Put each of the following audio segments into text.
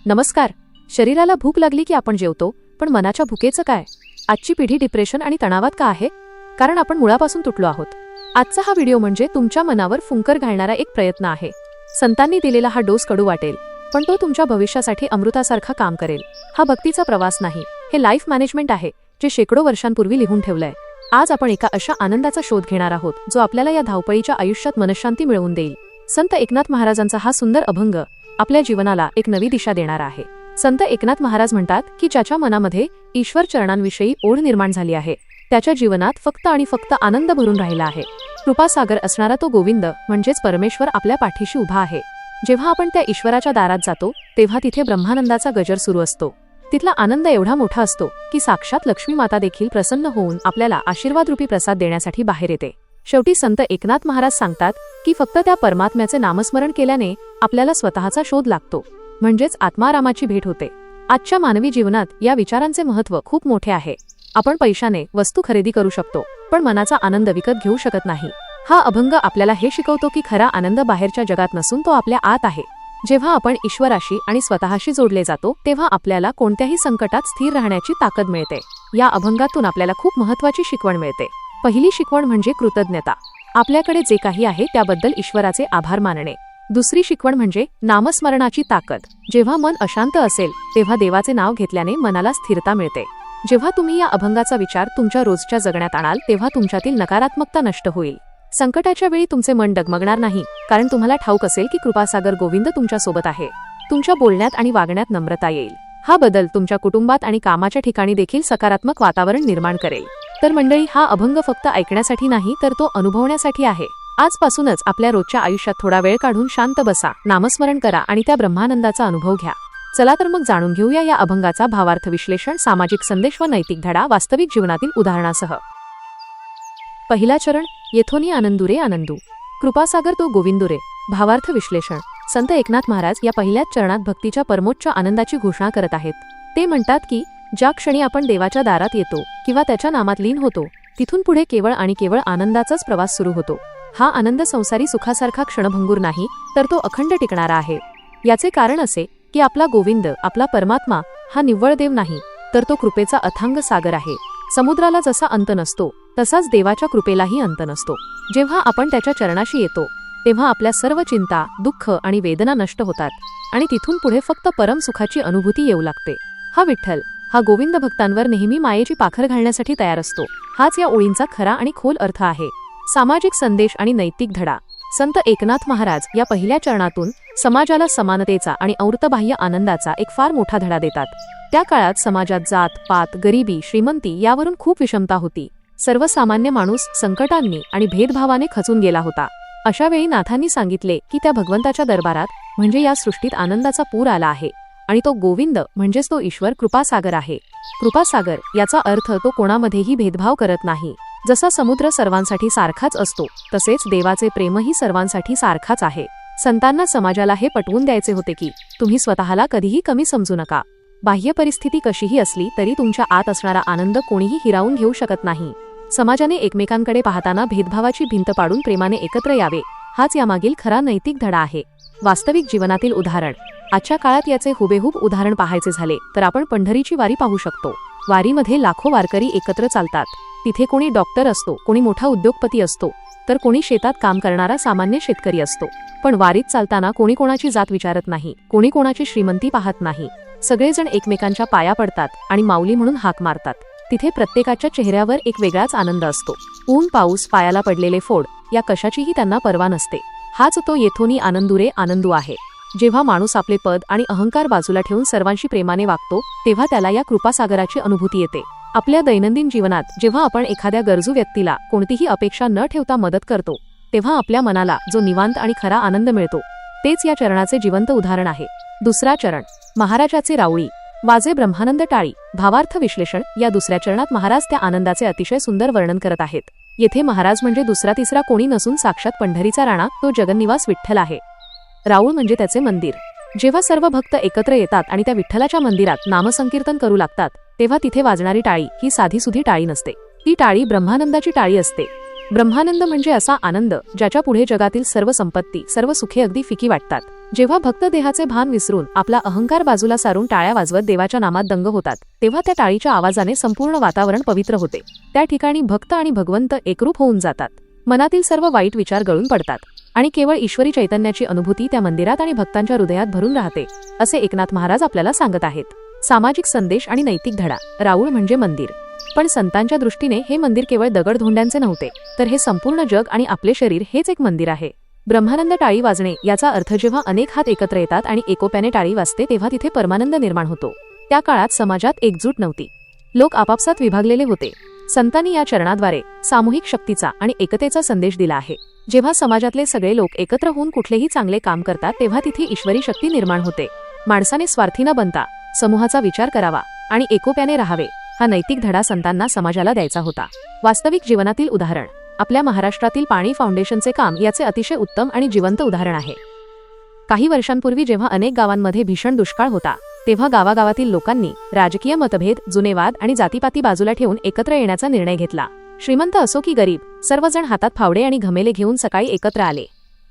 नमस्कार. शरीराला भूक लागली की आपण जेवतो, पण मनाच्या भुकेचं काय? आजची पिढी डिप्रेशन आणि तणावात का आहे? कारण आपण मुळापासून तुटलो आहोत. आजचा हा व्हिडिओ म्हणजे तुमच्या मनावर फुंकर घालणारा एक प्रयत्न आहे. संतांनी दिलेला हा डोस कडू वाटेल, पण तो तुमच्या भविष्यासाठी अमृतासारखा काम करेल. हा भक्तीचा प्रवास नाही, हे लाईफ मॅनेजमेंट आहे, जे शेकडो वर्षांपूर्वी लिहून ठेवलंय. आज आपण एका अशा आनंदाचा शोध घेणार आहोत, जो आपल्याला या धावपळीच्या आयुष्यात मनशांती मिळवून देईल. संत एकनाथ महाराजांचा हा सुंदर अभंग आपल्या जीवनाला एक नवी दिशा देणारा आहे. संत एकनाथ महाराज म्हणतात की ज्याच्या मनामध्ये ईश्वर चरणांविषयी ओढ निर्माण झाली आहे, त्याच्या जीवनात फक्त आणि फक्त आनंद भरून राहिला आहे. कृपासागर असणारा तो गोविंद म्हणजेच परमेश्वर आपल्या पाठीशी उभा आहे. जेव्हा आपण त्या ईश्वराच्या दारात जातो, तेव्हा तिथे ब्रह्मानंदाचा गजर सुरू असतो. तिथला आनंद एवढा मोठा असतो की साक्षात लक्ष्मी माता देखील प्रसन्न होऊन आपल्याला आशीर्वादरूपी प्रसाद देण्यासाठी बाहेर येते. शेवटी संत एकनाथ महाराज सांगतात की फक्त त्या परमात्म्याचे नामस्मरण केल्याने आपल्याला स्वतःचा शोध लागतो, म्हणजेच आत्मारामाची भेट होते. आजच्या मानवी जीवनात या विचारांचे महत्त्व खूप मोठे आहे. आपण पैशाने वस्तू खरेदी करू शकतो, पण मनाचा आनंद विकत घेऊ शकत नाही. हा अभंग आपल्याला हे शिकवतो की खरा आनंद बाहेरच्या जगात नसून तो आपल्या आत आहे. जेव्हा आपण ईश्वराशी आणि स्वतःशी जोडले जातो, तेव्हा आपल्याला कोणत्याही संकटात स्थिर राहण्याची ताकद मिळते. या अभंगातून आपल्याला खूप महत्त्वाची शिकवण मिळते. पहिली शिकवण म्हणजे कृतज्ञता. आपल्याकडे जे काही आहे त्याबद्दल ईश्वराचे आभार मानणे. दुसरी शिकवण म्हणजे नामस्मरणाची ताकद. जेव्हा मन अशांत असेल, तेव्हा देवाचे नाव घेतल्याने मनाला स्थिरता मिळते. जेव्हा तुम्ही या अभंगाचा विचार तुमच्या रोजच्या जगण्यात आणाल, तेव्हा तुमच्यातील नकारात्मकता नष्ट होईल. संकटाच्या वेळी तुमचे मन डगमगणार नाही, कारण तुम्हाला ठाऊक असेल की कृपासागर गोविंद तुमच्या सोबत आहे. तुमच्या बोलण्यात आणि वागण्यात नम्रता येईल. हा बदल तुमच्या कुटुंबात आणि कामाच्या ठिकाणी देखील सकारात्मक वातावरण निर्माण करेल. तर मंडळी, हा अभंग फक्त ऐकण्यासाठी नाही, तर तो अनुभवण्यासाठी आहे. आजपासूनच आपल्या रोजच्या आयुष्यात थोडा वेळ काढून शांत बसा, नामस्मरण करा आणि त्या ब्रह्मानंदाचा अनुभव घ्या. चला तर मग जाणून घेऊया या अभंगाचा भावार्थ विश्लेषण, सामाजिक संदेश व नैतिक धडा वास्तविक जीवनातील उदाहरणासह. पहिला चरण, येथोनी आनंदुरे आनंदू, कृपासागर तो गोविंदुरे. भावार्थ विश्लेषण. संत एकनाथ महाराज या पहिल्याच चरणात भक्तीच्या परमोच्च आनंदाची घोषणा करत आहेत. ते म्हणतात की ज्या क्षणी आपण देवाच्या दारात येतो किंवा त्याच्या नामात लीन होतो, तिथून पुढे केवळ आणि केवळ आनंदाचाच प्रवास सुरू होतो. हा आनंद संसारी सुखासारखा क्षणभंगूर नाही, तर तो अखंड टिकणारा आहे. याचे कारण असे की आपला गोविंद, आपला परमात्मा हा निव्वळ देव नाही, तर तो कृपेचा अथांग सागर आहे. समुद्राला जसा अंत नसतो, तसाच देवाच्या कृपेलाही अंत नसतो. जेव्हा आपण त्याच्या चरणाशी येतो, तेव्हा आपल्या सर्व चिंता, दुःख आणि वेदना नष्ट होतात आणि तिथून पुढे फक्त परम सुखाची अनुभूती येऊ लागते. हा विठ्ठल, हा गोविंद भक्तांवर नेहमी मायेची पाखर घालण्यासाठी तयार असतो. हाच या ओळींचा खरा आणि खोल अर्थ आहे. सामाजिक संदेश आणि नैतिक धडा. संत एकनाथ महाराज या पहिल्या चरणातून समाजाला समानतेचा आणि अमृतबाह्य आनंदाचा एक फार मोठा धडा देतात. त्या काळात समाजात जात पात, गरिबी, श्रीमंती यावरून खूप विषमता होती. सर्वसामान्य माणूस संकटांनी आणि भेदभावाने खचून गेला होता. अशा वेळी नाथांनी सांगितले की त्या भगवंताच्या दरबारात म्हणजे या सृष्टीत आनंदाचा पूर आला आहे आणि तो गोविंद म्हणजेच तो ईश्वर कृपासागर आहे. कृपासागर याचा अर्थ तो कोणामध्येही भेदभाव करत नाही. जसा समुद्र सर्वांसाठी सारखाच असतो, तसेच देवाचे प्रेमही सर्वांसाठी सारखाच आहे. संतांना समाजाला हे पटवून द्यायचे होते की तुम्ही स्वतःला कधीही कमी समजू नका. बाह्य परिस्थिती कशीही असली तरी तुमच्या आत असणारा आनंद कोणीही हिरावून घेऊ शकत नाही. समाजाने एकमेकांकडे पाहताना भेदभावाची भिंत पाडून प्रेमाने एकत्र यावे, हाच यामागील खरा नैतिक धडा आहे. वास्तविक जीवनातील उदाहरण. आजच्या काळात याचे हुबेहूब उदाहरण पाहायचे झाले तर आपण पंढरीची वारी पाहू शकतो. वारीमध्ये लाखो वारकरी एकत्र चालतात. तिथे कोणी डॉक्टर असतो, कोणी मोठा उद्योगपती असतो, तर कोणी शेतात काम करणारा सामान्य शेतकरी असतो. पण वारीत चालताना कोणी कोणाची जात विचारत नाही, कोणी कोणाची श्रीमंती पाहत नाही. सगळेजण एकमेकांच्या पाया पडतात आणि माऊली म्हणून हाक मारतात. तिथे प्रत्येकाच्या चेहऱ्यावर एक वेगळाच आनंद असतो. ऊन, पाऊस, पायाला पडलेले फोड या कशाचीही त्यांना पर्वा नसते. हाच तो येथोनी आनंदुरे आनंदू आहे. जेव्हा माणूस आपले पद आणि अहंकार बाजूला ठेवून सर्वांशी प्रेमाने वागतो, तेव्हा त्याला या कृपासागराची अनुभूती येते. आपल्या दैनंदिन जीवनात जेव्हा आपण एखाद्या गरजू व्यक्तीला कोणतीही अपेक्षा न ठेवता मदत करतो, तेव्हा आपल्या मनाला जो निवांत आणि खरा आनंद मिळतो, तेच या चरणाचे जिवंत उदाहरण आहे. दुसरा चरण, महाराजाचे राऊळी, वाजे ब्रह्मानंद टाळी. भावार्थ विश्लेषण. या दुसऱ्या चरणात महाराज त्या आनंदाचे अतिशय सुंदर वर्णन करत आहेत. येथे महाराज म्हणजे दुसरा तिसरा कोणी नसून साक्षात पंढरीचा राणा, तो जगन्निवास विठ्ठल आहे. राऊळ म्हणजे त्याचे मंदिर. जेव्हा सर्व भक्त एकत्र येतात आणि त्या विठ्ठलाच्या मंदिरात नामसंकीर्तन करू लागतात, तेव्हा तिथे वाजणारी टाळी ही साधीसुधी टाळी नसते. ती टाळी ब्रह्मानंदाची टाळी असते. ब्रह्मानंद म्हणजे असा आनंद ज्याच्या पुढे जगातील सर्व संपत्ती, सर्व सुखे अगदी फिकी वाटतात. जेव्हा भक्त देहाचे भान विसरून आपला अहंकार बाजूला सारून टाळ्या वाजवत देवाच्या नामात दंग होतात, तेव्हा त्या टाळीच्या आवाजाने संपूर्ण वातावरण पवित्र होते. त्या ठिकाणी भक्त आणि भगवंत एकरूप होऊन जातात. मनातील सर्व वाईट विचार गळून पडतात आणि केवळ ईश्वरी चैतन्याची अनुभूती त्या मंदिरात आणि भक्तांच्या हृदयात भरून राहते, असे एकनाथ महाराज आपल्याला सांगत आहेत. सामाजिक संदेश आणि नैतिक धडा. राऊळ म्हणजे मंदिर, पण संतांच्या दृष्टीने हे मंदिर केवळ दगडधोंड्यांचे नव्हते, तर हे संपूर्ण जग आणि आपले शरीर हेच एक मंदिर आहे. ब्रह्मानंद टाळी वाजणे याचा अर्थ जेव्हा अनेक हात एकत्र येतात आणि एकोप्याने टाळी वाजते तेव्हा तिथे परमानंद निर्माण होतो. त्या काळात समाजात एकजूट नव्हती, लोक आपापसात विभागलेले होते. संतांनी या चरणाद्वारे सामूहिक शक्तीचा आणि एकतेचा संदेश दिला आहे. जेव्हा समाजातले सगळे लोक एकत्र होऊन कुठलेही चांगले काम करतात तेव्हा तिथे ईश्वरी शक्ती निर्माण होते. माणसाने स्वार्थी न बनता समूहाचा विचार करावा आणि एकोप्याने राहावे, हा नैतिक धडा संतांना समाजाला द्यायचा होता. वास्तविक जीवनातील उदाहरण. आपल्या महाराष्ट्रातील पाणी फाउंडेशनचे काम याचे अतिशय उत्तम आणि जिवंत उदाहरण आहे. काही वर्षांपूर्वी जेव्हा अनेक गावांमध्ये भीषण दुष्काळ होता, तेव्हा गावागावातील लोकांनी राजकीय मतभेद, जुने वाद आणि जातीपाती बाजूला ठेवून एकत्र येण्याचा निर्णय घेतला. श्रीमंत असो की गरीब, सर्वजण हातात फावडे आणि घमेले घेऊन सकाळी एकत्र आले.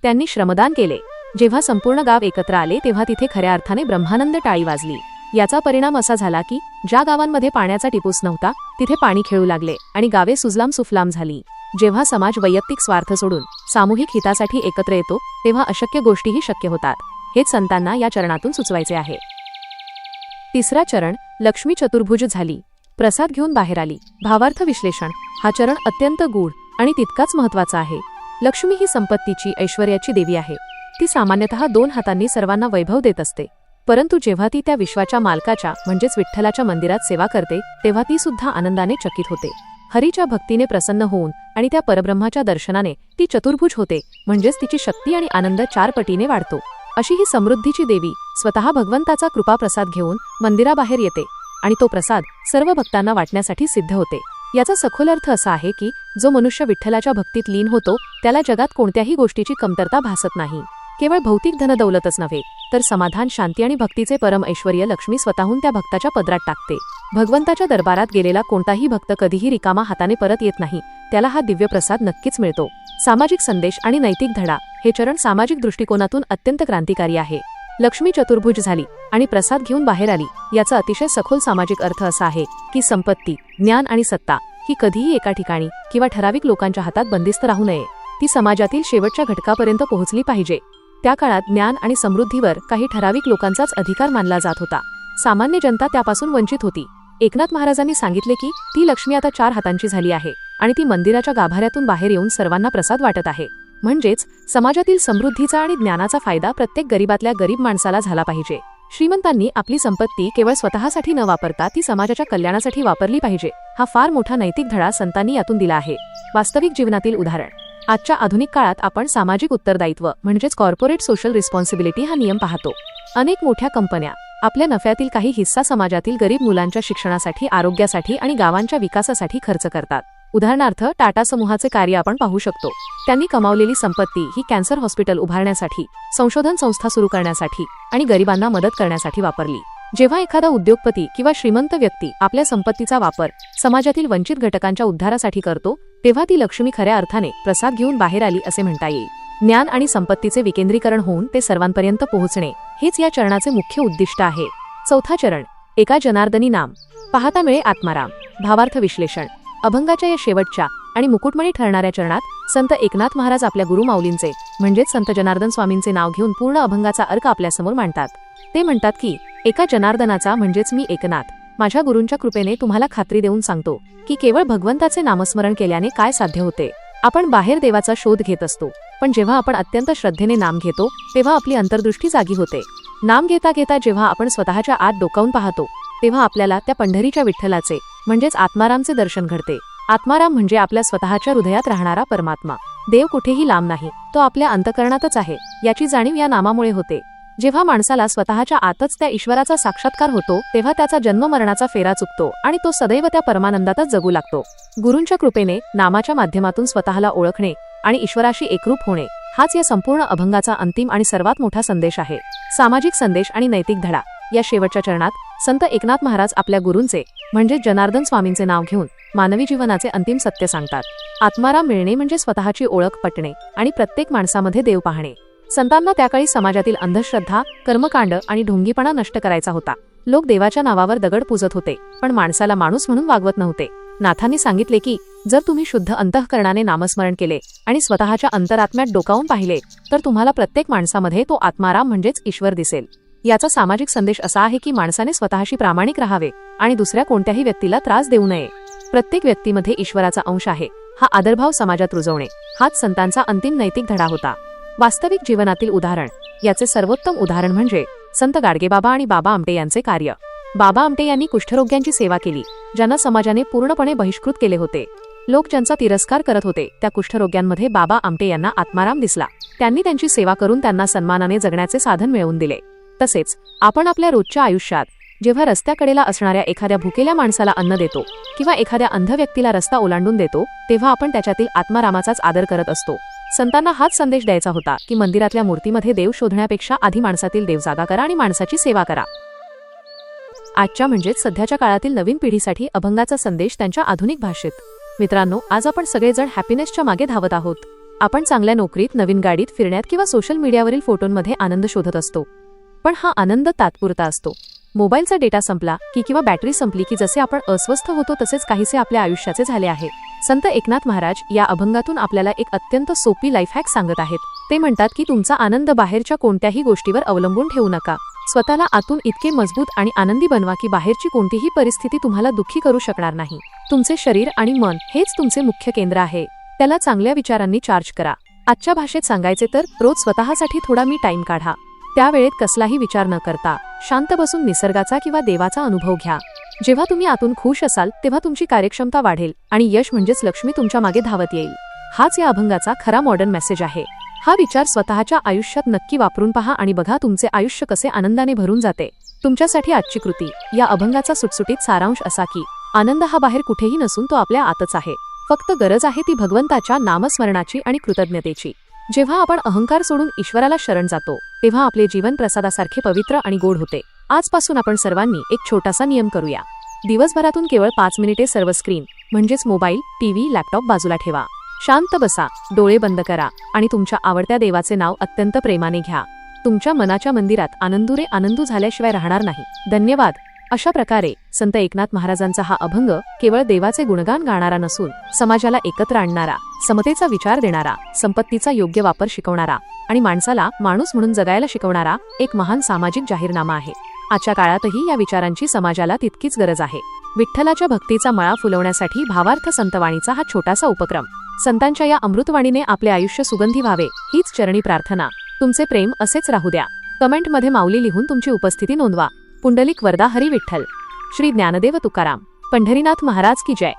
त्यांनी श्रमदान केले. जेव्हा संपूर्ण गाव एकत्र आले तेव्हा तिथे खऱ्या अर्थाने ब्रह्मानंद टाळी वाजली. याचा परिणाम असा झाला की ज्या गावांमध्ये पाण्याचा टिपूस नव्हता तिथे पाणी खेळू लागले आणि गावे सुजलाम सुफलाम झाली. जेव्हा समाज वैयक्तिक स्वार्थ सोडून सामूहिक हितासाठी एकत्र येतो तेव्हा अशक्य गोष्टीही शक्य होतात. हेच संतांना या चरणातून सुचवायचे आहे. तिसरा चरण. लक्ष्मी चतुर्भुज झाली, प्रसाद घेऊन बाहेर आली. भावार्थ विश्लेषण. हा चरण अत्यंत गूढ आणि तितकाच महत्वाचा आहे. लक्ष्मी ही संपत्तीची, ऐश्वर्याची देवी आहे. ती सामान्यतः 2 हातांनी सर्वांना वैभव देत असते, परंतु जेव्हा ती त्या विश्वाच्या मालकाच्या म्हणजेच विठ्ठलाच्या मंदिरात सेवा करते तेव्हा ती सुद्धा आनंदाने चकित होते. हरीच्या भक्तीने प्रसन्न होऊन आणि त्या परब्रह्माच्या दर्शनाने ती चतुर्भुज होते, म्हणजेच तिची शक्ती आणि आनंद 4 पटीने वाढतो. अशी ही समृद्धीची देवी स्वतः भगवंताचा कृपाप्रसाद घेऊन मंदिराबाहेर येते आणि तो प्रसाद सर्व भक्तांना वाटण्यासाठी सिद्ध होते. याचा सखोल अर्थ असा आहे की जो मनुष्य विठ्ठलाच्या भक्तीत लीन होतो त्याला जगात कोणत्याही गोष्टीची कमतरता भासत नाही. केवळ भौतिक धनदौलतच नव्हे तर समाधान, शांती आणि भक्तीचे परम ऐश्वर्य लक्ष्मी स्वतःहून त्या भक्ताच्या पदरात टाकते. भगवंताच्या दरबारात गेलेला कोणताही भक्त कधीही रिकामा हाताने परत येत नाही, त्याला हा दिव्य प्रसाद नक्कीच मिळतो. सामाजिक संदेश आणि नैतिक धडा. हे चरण सामाजिक दृष्टिकोनातून अत्यंत क्रांतिकारी आहे. लक्ष्मी चतुर्भुज झाली आणि प्रसाद घेऊन बाहेर आली याचा अतिशय सखोल सामाजिक अर्थ असा आहे की संपत्ती, ज्ञान आणि सत्ता ही कधीही एका ठिकाणी किंवा ठराविक लोकांच्या हातात बंदिस्त राहू नये. ती समाजातील शेवटच्या घटकापर्यंत पोहोचली पाहिजे. त्या काळात ज्ञान आणि समृद्धीवर काही ठराविक लोकांचाच अधिकार मानला जात होता. सामान्य जनता त्यापासून वंचित होती. एकनाथ महाराजांनी सांगितले की ती लक्ष्मी आता 4 हातांची झाली आहे आणि ती मंदिराच्या गाभाऱ्यातून बाहेर येऊन सर्वांना प्रसाद वाटत आहे. म्हणजेच समाजातील समृद्धीचा आणि ज्ञानाचा फायदा प्रत्येक गरीबातल्या गरीब माणसाला झाला पाहिजे. श्रीमंतांनी आपली संपत्ती केवळ स्वतःसाठी न वापरता ती समाजाच्या कल्याणासाठी वापरली पाहिजे. हा फार मोठा नैतिक धडा संतांनी यातून दिला आहे. वास्तविक जीवनातील उदाहरण. आजच्या आधुनिक काळात आपण सामाजिक उत्तरदायित्व म्हणजेच कॉर्पोरेट सोशल रिस्पॉन्सिबिलिटी हा नियम पाहतो. अनेक मोठ्या कंपन्या आपल्या नफ्यातील काही हिस्सा समाजातील गरीब मुलांच्या शिक्षणासाठी, आरोग्यासाठी आणि गावांच्या विकासासाठी खर्च करतात. उदाहरणार्थ टाटा समूहाचे कार्य आपण पाहू शकतो. त्यांनी कमावलेली संपत्ती ही कॅन्सर हॉस्पिटल उभारण्यासाठी, संशोधन संस्था सुरू करण्यासाठी आणि गरिबांना मदत करण्यासाठी वापरली. जेव्हा एखादा उद्योगपती किंवा श्रीमंत व्यक्ती आपल्या संपत्तीचा वापर समाजातील वंचित घटकांच्या उद्धारासाठी करतो तेव्हा ती लक्ष्मी खऱ्या अर्थाने प्रसाद घेऊन बाहेर आली असे म्हणता येईल. ज्ञान आणि संपत्तीचे विकेंद्रीकरण होऊन ते सर्वांपर्यंत पोहोचणे हेच या चरणाचे मुख्य उद्दिष्ट आहे. चौथा चरण. एका जनार्दनी नाम. पाहता मिळे आत्माराम. भावार्थ विश्लेषण. अभंगाच्या या शेवटच्या आणि मुकुटमणी ठरणाऱ्या चरणात संत एकनाथ महाराज आपल्या गुरुमाऊलींचे म्हणजेच संत जनार्दन स्वामींचे नाव घेऊन पूर्ण अभंगाचा अर्थ आपल्यासमोर मांडतात. ते म्हणतात की एका जनार्दनाचा म्हणजेच मी एकनाथ, माझ्या गुरूंच्या कृपेने तुम्हाला खात्री देऊन सांगतो की केवळ भगवंताचे नामस्मरण केल्याने काय साध्य होते. आपण बाहेर देवाचा शोध घेत असतो, पण जेव्हा आपण अत्यंत श्रद्धेने नाम घेतो तेव्हा आपली अंतर्दृष्टी जागी होते. नाम घेता घेता जेव्हा आपण स्वतःच्या आत डोकावून पाहतो तेव्हा आपल्याला त्या पंढरीच्या विठ्ठलाचे म्हणजेच आत्मारामचे दर्शन घडते. आत्माराम म्हणजे आपल्या स्वतःच्या हृदयात राहणारा परमात्मा. देव कुठेही लांब नाही, तो आपल्या अंतःकरणातच आहे याची जाणीव या नामामुळे होते. जेव्हा माणसाला स्वतःच्या आतच त्या ईश्वराचा साक्षात्कार होतो तेव्हा त्याचा जन्म मरणाचा फेरा चुकतो आणि तो सदैव त्या परमानंदातच जगू लागतो. गुरूंच्या कृपेने नामाच्या माध्यमातून स्वतःला ओळखणे आणि ईश्वराशी एकरूप होणे हाच या संपूर्ण अभंगाचा अंतिम आणि सर्वात मोठा संदेश आहे. सामाजिक संदेश आणि नैतिक धडा. या शेवटच्या चरणात संत एकनाथ महाराज आपल्या गुरूंचे म्हणजे जनार्दन स्वामींचे नाव घेऊन मानवी जीवनाचे अंतिम सत्य सांगतात। आत्माराम मिळणे म्हणजे स्वतःची ओळख पटणे आणि प्रत्येक माणसामध्ये देव पाहणे। संतांना त्या काळी समाजातील अंधश्रद्धा, कर्मकांड आणि ढोंगीपणा नष्ट करायचा होता। लोक देवाच्या नावावर दगड पूजत होते, पण माणसाला माणूस म्हणून वागवत नव्हते। नाथांनी सांगितले की जर तुम्ही शुद्ध अंतःकरणाने नामस्मरण केले आणि स्वतःच्या अंतरात्म्यात डोकावून पाहिले तर तुम्हाला प्रत्येक माणसामध्ये तो आत्माराम म्हणजेच ईश्वर दिसेल। याचा सामाजिक संदेश असा आहे की माणसाने स्वतःशी प्रामाणिक राहावे आणि दुसऱ्या कोणत्याही व्यक्तीला त्रास देऊ नये। प्रत्येक व्यक्तीमध्ये ईश्वराचा अंश आहे हा आदरभाव समाजात रुजवणे हाच संतांचा अंतिम नैतिक धडा होता। वास्तविक जीवनातील उदाहरण याचे सर्वोत्तम उदाहरण म्हणजे संत गाडगेबाबा आणि बाबा आमटे यांचे कार्य। बाबा आमटे यांनी कुष्ठरोग्यांची सेवा केली, ज्यांना समाजाने पूर्णपणे बहिष्कृत केले होते। लोक ज्यांचा तिरस्कार करत होते त्या कुष्ठरोग्यांमध्ये बाबा आमटे यांना आत्माराम दिसला। त्यांनी त्यांची सेवा करून त्यांना सन्मानाने जगण्याचे साधन मिळवून दिले। तसेच आपण आपल्या रोजच्या आयुष्यात जेव्हा रस्त्याकडेला असणाऱ्या एखाद्या भुकेल्या माणसाला अन्न देतो किंवा एखाद्या अंध व्यक्तीला रस्ता ओलांडून देतो तेव्हा आपण त्याच्यातील आत्मारामाचाच आदर करत असतो। संतांना हाच संदेश द्यायचा होता की मंदिरातल्या मूर्तीमध्ये देव शोधण्यापेक्षा आधी माणसातील देव जागा करा आणि माणसाची सेवा करा। आजच्या म्हणजेच सध्याच्या काळातील नवीन पिढीसाठी अभंगाचा संदेश त्यांच्या आधुनिक भाषेत। मित्रांनो, आज आपण सगळेजण हॅपीनेसच्या मागे धावत आहोत। आपण चांगल्या नोकरीत, नवीन गाडीत फिरण्यात किंवा सोशल मीडियावरील फोटोंमध्ये आनंद शोधत असतो, पण हा आनंद तात्पुरता असतो। मोबाईलचा डेटा संपला की किंवा बॅटरी संपली की जसे आपण अस्वस्थ होतो तसेच काहीसे आपल्या आयुष्याचे झाले आहे। संत एकनाथ महाराज या अभंगातून आपल्याला एक अत्यंत सोपी लाईफ हॅक सांगत आहेत। ते म्हणतात की तुमचा आनंद बाहेरच्या कोणत्याही गोष्टीवर अवलंबून ठेवू नका। स्वतःला आतून इतके मजबूत आणि आनंदी बनवा की बाहेरची कोणतीही परिस्थिती तुम्हाला दुःखी करू शकणार नाही। तुमचे शरीर आणि मन हेच तुमचे मुख्य केंद्र आहे, त्याला चांगल्या विचारांनी चार्ज करा। आजच्या भाषेत सांगायचे तर रोज स्वतःसाठी थोडा मी टाइम काढा। त्यावेळेत कसलाही विचार न करता शांत बसून निसर्गाचा किंवा देवाचा अनुभव घ्या। जेव्हा तुम्ही आतून खुश असाल तेव्हा तुमची कार्यक्षमता वाढेल आणि यश म्हणजेच लक्ष्मी तुमच्या मागे धावत येईल। हाच या अभंगाचा खरा मॉडर्न मेसेज आहे। हा विचार स्वतःच्या आयुष्यात नक्की वापरून पहा आणि बघा तुमचे आयुष्य कसे आनंदाने भरून जाते। तुमच्यासाठी आजची कृती या अभंगाचा सुटसुटीत सारांश असा की आनंद हा बाहेर कुठेही नसून तो आपल्या आतच आहे। फक्त गरज आहे ती भगवंताच्या नामस्मरणाची आणि कृतज्ञतेची। जेव्हा आपण अहंकार सोडून ईश्वराला शरण जातो तेव्हा आपले जीवन प्रसादासारखे पवित्र आणि गोड होते। आजपासून आपण सर्वांनी एक छोटासा नियम करूया। दिवसभरातून केवळ 5 मिनिटे सर्व स्क्रीन म्हणजेच मोबाईल, टीव्ही, लॅपटॉप बाजूला ठेवा। शांत बसा, डोळे बंद करा आणि तुमच्या आवडत्या देवाचे नाव अत्यंत प्रेमाने घ्या। तुमच्या मनाच्या मंदिरात आनंदुरे आनंदू झाल्याशिवाय राहणार नाही। धन्यवाद। अशा प्रकारे संत एकनाथ महाराजांचा हा अभंग केवळ देवाचे गुणगान गाणारा नसून समाजाला एकत्र आणणारा, समतेचा विचार देणारा, संपत्तीचा योग्य वापर शिकवणारा आणि माणसाला माणूस म्हणून जगायला शिकवणारा एक महान सामाजिक जाहीरनामा आहे। आजच्या काळातही या विचारांची समाजाला तितकीच गरज आहे। विठ्ठलाच्या भक्तीचा मळा फुलवण्यासाठी भावार्थ संतवाणीचा हा छोटासा उपक्रम। संतांच्या या अमृतवाणीने आपले आयुष्य सुगंधी व्हावे हीच चरणी प्रार्थना। तुमचे प्रेम असेच राहू द्या। कमेंटमध्ये माऊली लिहून तुमची उपस्थिती नोंदवा। पुंडलिक वरदा हरी विठ्ठल। श्री ज्ञानदेव तुकाराम पंढरीनाथ महाराज की जय।